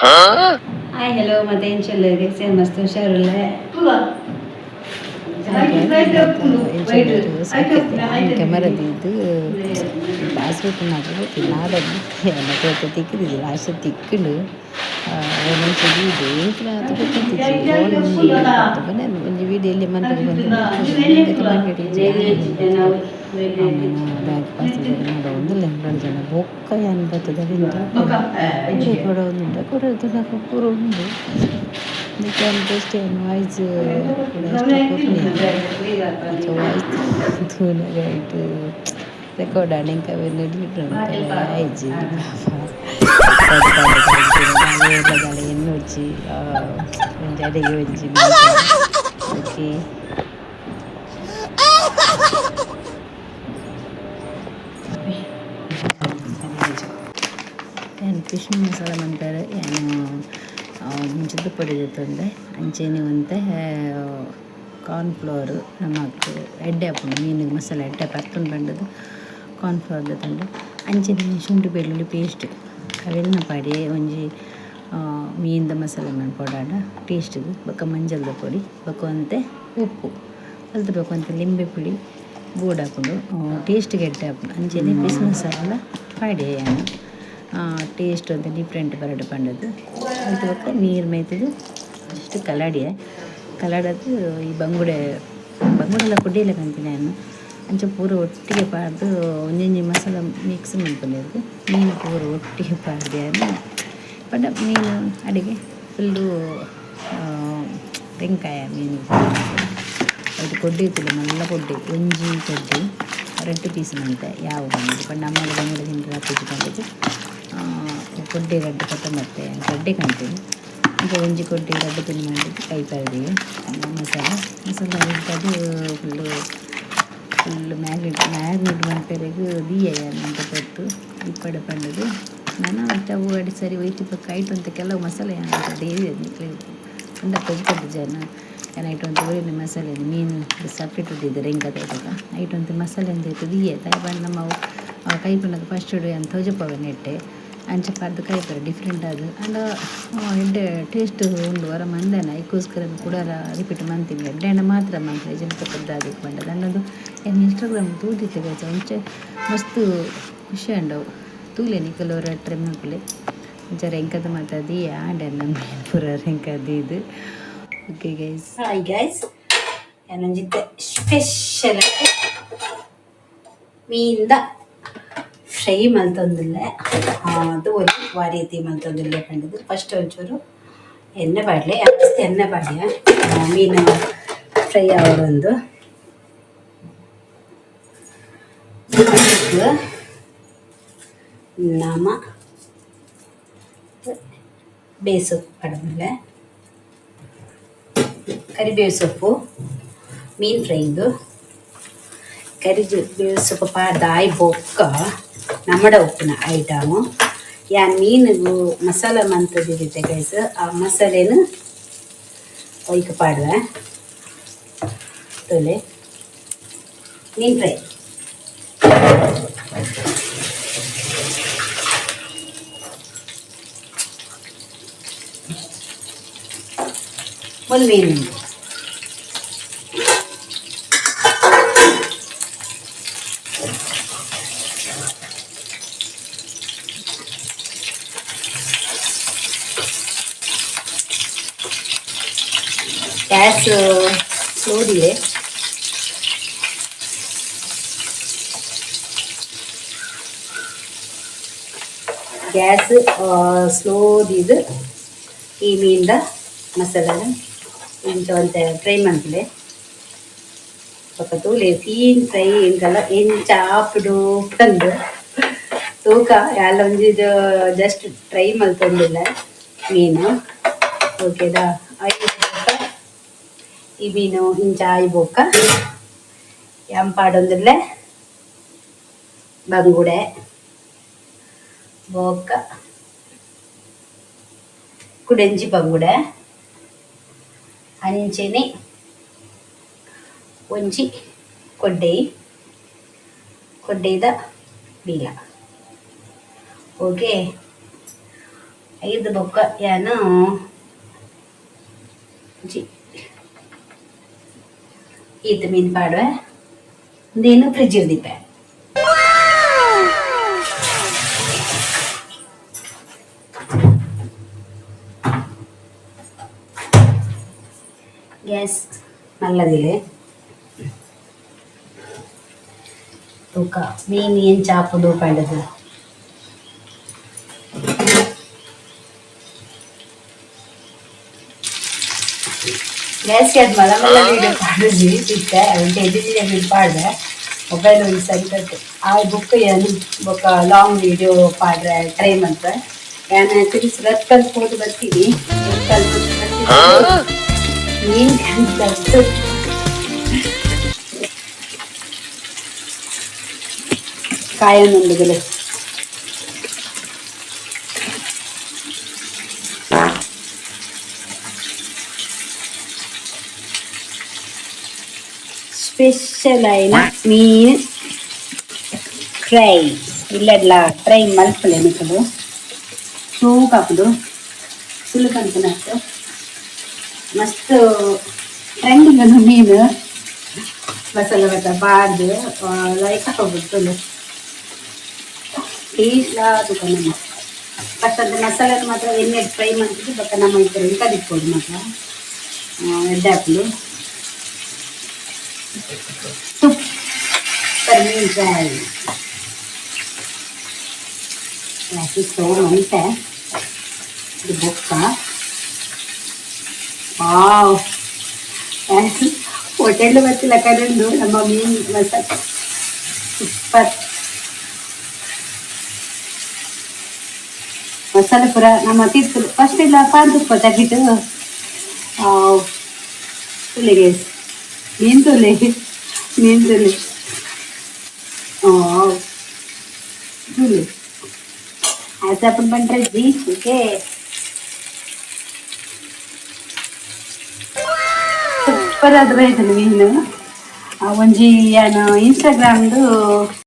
hi hello ಮತ್ತೆ ಏನು ಚಲ್ಲರಿಗೆ same ಮಸ್ತ್ ಹುಷಾರಿಲ್ಲ ಕೆಮರದಿದ್ದು ಪಾಸ್ಬುಕ್ ಮಾತ್ರ ನಾಡಲ್ಲಿ ಮತ್ತೆ ತಿಕ್ಕಿದ್ದು ಲಾಸ್ಟ್ ತಿಕ್ಕಿಂಡು ಒಂದೊಂದು ಇದು ಏನ್ಲ ಅದು ಗೊತ್ತಿತ್ತು ಫೋನ್ ಉಂಡಿ ಬನ್ನಿ ಒಂದು ವೀಡಿಯೋ ಎಲ್ಲಿ ಮಂತ್ರಿ ಬಂದು ಆಮೇಲೆ ಬ್ಯಾಂಕ್ ಪಾಸ್ಬುಕ್ ನೋಡೋ ಒಂದಿಲ್ಲ ಎರಡು ಜನ ಬೊಕ್ಕ ಏನು ಬರ್ತದೆ ಬಿಂದು ಕೊಡೋ ಒಂದುಂಟು ಕೊಡೋದು నాకు ಪೂರ ಉಂಡು ಅದಕ್ಕೆ ಇಂಟ್ರೆಸ್ಟ್ ಏನು ವಾಯ್ಸ್ ಕೂಡ ಅಷ್ಟು ವಾಯ್ಸ್ ತೂನಗಾಯಿಟ್ಟು ರೆಕಾರ್ಡ್ ಆಣಿಂಕ ಡಿಲೀಟ್ ಆಯ್ಜಿ ಎಲ್ಲ ಎಣ್ಣೆ ಹಚ್ಚಿ ಒಂದು ಅಡಿಗೆ ಹಚ್ಚಿ ಓಕೆ ಏನು ಫಿಶ್ ಮಸಾಲ ಅಂತಾರೆ ಏನು ಮುಂಚಿತ ಪೊಡಿ ತಂದೆ ಅಂಚೆನೆ ಒಂತೆ ಕಾರ್ನ್ಫ್ಲವರ್ ನಮಕ್ ಎಡ್ಡೆ ಹಾಕೊಂಡು ಮೀನಿಗೆ ಮಸಾಲೆ ಎಡ್ಡೆ ಪರ್ತುಂಡು ಬಂಡದು ಕಾರ್ನ್ಫ್ಲವರ್ ತಂದು ಅಂಚೆನೆ ಶುಂಠಿ ಬೆಳ್ಳುಳ್ಳಿ ಪೇಸ್ಟ್ ಅವೆಲ್ಲ ಪಾಡಿ ಒಂಜಿ ಮೀನ್ದ ಮಸಾಲೆ ಪೊಡಾಡ ಟೇಸ್ಟಿಗೆ ಬೊಕ್ಕ ಮಂಜಲ್ದ ಪೊಡಿ ಬೊಕ್ಕ ಒಂತೆ ಉಪ್ಪು ಕಲ್ತ್ಬೇಕು ಅಂತ ಲಿಂಬೆ ಪುಡಿ ಬೋರ್ಡ್ ಹಾಕೊಂಡು ಟೇಸ್ಟಿಗೆ ಎಡ್ಡೆ ಹಾಕೊಂಡು ಅಂಚೆನೆ ಫಿಶ್ ಮಸಾಲ ಪಾಡಿ ಟೇಸ್ಟ್ ಅಂತ ಡಿಫ್ರೆಂಟ್ ಬರಡು ಪಂಡದು ಅದು ಬೊಕ್ಕ ನೀರು ಮೇಯ್ತದು ಅಷ್ಟು ಕಲಾಡದು ಈ ಬಂಗುಡೆಲ್ಲ ಕುಡಿಯಲ್ಲ ಕಂತೀನಿ ನಾನು ಅಂಚ ಪೂರ ಒಟ್ಟಿಗೆ ಪಾಡ್ದು ಒಂಜೊಂಜಿ ಮಸಾಲ ಮಿಕ್ಸ್ ಮಾಡ್ಕೊಂಡಿದ್ದು ಮೀನು ಪೂರ ಒಟ್ಟಿಗೆ ಪಾಡ್ದೆ ಪಂಡ ಮೀನು ಅಡಿಗೆ ಫುಲ್ಲು ತೆಂಕಾಯ ಮೀನು ಅದು ಕೊಡ್ಡಿ ಇತ್ತಿಲ್ಲ ನಲ್ಲ ಕೊಡ್ಡಿ ಒಂಜಿ ಕೊಡ್ಡಿ 2 ಪೀಸ್ ಮಂತೆ ಯಾವ ಬಂದಿದ್ದು ಪಂಡ ಅಮ್ಮಗ ಬಂಗುಡೆ ತಿಂದು ಹಾಕಿದ್ದು ಕೊಡ್ಡೆ ಗಡ್ಡೆ ಕೊತ್ತಂಬತ್ತೆ ಗಡ್ಡೆ ಕಾಣ್ತೀವಿ ಈಗ ಒಂಜಿ ಕೊಡ್ಡೆ ಗಡ್ಡೆ ತಿಂದು ಮಾಡಿದ್ದು ಕೈ ಪರದಿಗೆ ಮಸಾಲ ಇಟ್ಟದು ಫುಲ್ಲು ಮ್ಯಾಗ್ನೆಟ್ ಮಾಡ್ಪೆರೆಗೂ ದೀಯ ಅಂತ ಕೊಟ್ಟು ಇಪ್ಪಡೆ ಪಂಡದು ನಾನು ಸ್ಟವ್ ಅಡಿ ಸರಿ ಒಯ್ತು ಪಕ್ಕ ಐಟು ಅಂತ ಕೆಲವು ಮಸಾಲೆ ಡೈಲಿ ಪಂಡ ಕೊಡ್ತದ್ದು ಜನ ಏನಾಯ್ತು ಅಂತ ಊರಿನ ಮಸಾಲೆ ಮೀನು ಸಪ್ರೇಟ್ ಉದ್ದಿದ್ದಾರೆ ಹೆಂಗೆ ತಗೋಗ ಐಟು ಅಂತ ಮಸಾಲೆ ಅಂತ ಇತ್ತು ದೀಯ ತಾಯಿ ಬಂದು ನಮ್ಮ ಕೈ ಪಂಡಕ್ಕೆ ಫಸ್ಟ್ ಅಂತ ಹೊಜಪ್ಪವೆ ನೆಟ್ಟೆ ಅಂಚೆ ಪಾರ್ದು ಕೈ ಪರ ಡಿಫ್ರೆಂಟ್ ಅದು ಅಂಡ ಎಡ್ಡೆ ಟೇಸ್ಟ್ ಉಂಡು ವರ ಮಂದನ ಇದಕ್ಕೋಸ್ಕರ ಕೂಡ ರಿಪೀಟ್ ಮಾಡ್ತೀನಿ ಎಡ್ಡೆ ಮಾತ್ರ ಮಾಡ್ತೀನಿ ಜನಪದ ಅದಕ್ಕೆ ಬಂಡದು ಅನ್ನೋದು ಏನು ಇನ್ಸ್ಟಾಗ್ರಾಮ್ ತೂದಿತ್ತೆ ಬೇಚ ಮುಂಚೆ ಮಸ್ತ್ ಖುಷಿ ಅಂಡವು ತೂಲೇನಿ ಕೆಲವರು ಟ್ರೈ ಮಾಡ್ಕೊಳ್ಳಿ ಜರ ಹೆಂಕದ ಮಾತಾಡಿ ಆಂಡೆ ನಮ್ಮ ಪೂರ ಹೆಂಕದ್ದು ಇದು ಓಕೆ ಗೈಸ್ ಹಾಯ್ ಗೈಸ್ ಏನೊಂಜಿತ್ತೆ ಸ್ಪೆಷಲ್ ಮೀನ್ದ ಫ್ರೈ ಮಲ್ತೊಂದಿಲ್ಲ ಅದು ಒಂದು ವಾರೀತಿ ಮಲ್ತೊಂದಿಲ್ಲ ಕಂಡಿದ್ದು ಫಸ್ಟ್ ಒಂಚೂರು ಎಣ್ಣೆ ಬಾಡಲೆ ಜಾಸ್ತಿ ಎಣ್ಣೆ ಬಾಡಿಯ ಮೀನು ಫ್ರೈ ಆಗೋದೊಂದು ನಮ ಬೇಸು ಕಡಿಮೆ ಕರಿಬೇವು ಸೊಪ್ಪು ಮೀನು ಫ್ರೈದು ಕರಿಬೇವು ಸೊಪ್ಪು ಪಾಡ್ದಾಯಿ ಬೊಕ್ಕ ನಮ್ಮಡ ಉಪ್ಪಿನ ಐಟಮು ಯಾನ್ ಮೀನಿಗೂ ಮಸಾಲ ಮಂತದಿರುತ್ತೆ ಗೈಸ್ ಆ ಮಸಾಲೆನು ಒಯ್ಕ ಪಾಡುವೆ ತೊಲೆ ಮೀನು ಫ್ರೈ ಒಂದು ಮೀನು ಗ್ಯಾಸ್ ಸ್ಲೋದಿದೆ ಗ್ಯಾಸ್ ಸ್ಲೋದಿದ್ದು ಈ ಮೀನ್ದ ಮಸಾಲ ಇಂಚ ಒಂತೆ ಫ್ರೈ ಮಾಡ್ಲೆ ಪಕ್ಕ ತೂಲೆ ಸೀನ್ ಫ್ರೈ ಇಂಕಲ್ಲ ಇಂಚ ಆಪುಡು ತಂದು ತೂಕ ಎಲ್ಲ ಒಂದಿದು ಜಸ್ಟ್ ಟ್ರೈ ಮಲ್ತೊಂದಿಲ್ಲ ಮೀನು ಓಕೆದಾ ಈ ಮೀನು ಇಂಚ ಆಯ್ಬೋಕ ಎಂಪಾಡೊಂದಿಲ್ಲ ಬಂಗುಡೆ ಬೋಕ ಕುಡೆಂಚಿ ಬಂಗುಡೆ ಅಂಚೆನೆ ಒಂಜಿ ಕೊಡ್ಡೆದ ಬೀಲ ಓಕೆ ಐದು ಬೊಕ್ಕ ಏನು ಜಿ ಈತ ಮೀನು ಪಾಡುವೆ ಒಂದೇನು ಫ್ರಿಜ್ ಇರ್ದಿಪ್ಪೆ ಗ್ಯಾಸ್ ನಲ್ಲದಿಲ್ಲ ತೂಕ ಮೀನು ಏನು ಚಾಪುದು ಪಂಡದು ಗ್ಯಾಸ್ ಅದು ಮಲ ಮಲ್ಲ ವೀಡಿಯೋ ಪಾಡಿದ್ವಿ ಸಿಕ್ಕ ಒಂದು ಎಡಿಟಿಂಗ್ ವೀಡಿಯೋ ಪಾಡ್ದೆ ಮೊಬೈಲ್ ಒಂದು ಸರಿ ಕಟ್ಟು ಆ ಬುಕ್ ಏನು ಬುಕ್ ಲಾಂಗ್ ವೀಡಿಯೋ ಪಾಡ್ರೆ ಟ್ರೈ ಮಾಡ್ರೆ ಏನು ತಿರುಗಿಸಿ ರತ್ ಕಲ್ಸ್ಬೋದು ಬರ್ತೀವಿ ಮೀನು ಕಲ್ತು ಕಾಯನ್ನೊಂದಿಗೆ ಸ್ಪೆಷಲ್ ಆಯ್ನ ಮೀನು ಫ್ರೈ ಇಲ್ಲೆಲ್ಲ ಫ್ರೈ ಮಲ್ಪಲೆ ನಿಕ್ಕದು ತೂಕ ಹಾಕೋದು ಸುಲಭ ಅಂತ ಮಸ್ತ್ ಟ್ರೆಂಡಿಂಗ್ ಅದು ಮೀನು ಮಸಾಲೆ ಭತ್ತ ಬಾರ್ದು ಲೈಕ್ ಹಾಕೋಬಿಡ್ತು ಟೇಸ್ಟ್ ದುಕಾನ ಫಸ್ಟ್ ಅದು ಮಸಾಲೆ ಮಾತ್ರ ಎಣ್ಣೆ ಫ್ರೈ ಮಾಡ್ತಿದ್ದು ಬಟ್ ನಮ್ಮ ಈ ಥರ ಕದಿಕ್ಬೋದು ಮಾತ್ರ ಎಡ್ಡೆ ಸೂಪರ್ ಮೀನು ಫ್ರೈ ಮಂಟೆ ಇದು ಬೊಕ್ಕ ವಾವ್ ಹೋಟೆಲ್ ಬರ್ತಿಲ್ಲ ಕರೆಂದು ನಮ್ಮ ಮೀನು ಮಸಾಲೆ ಸೂಪರ್ ಮಸಾಲೆ ಪೂರ ನಮ್ಮ ತಿರ್ತು ಫಸ್ಟ್ ಇಲ್ಲ ಪಾನ್ತುಪ್ಪ ತೆಗಿಟ್ಟು ತುಳಿಗೆ ಮೀನು ತುಳಿ ತುಳಿ ತುಳಿ असं आपण पण जी ठीक आहे ಸೂಪರ್ ಆದ್ರೆ ಮೀನು ಒಂಜಿ ಏನು ಇನ್ಸ್ಟಾಗ್ರಾಮ್ದು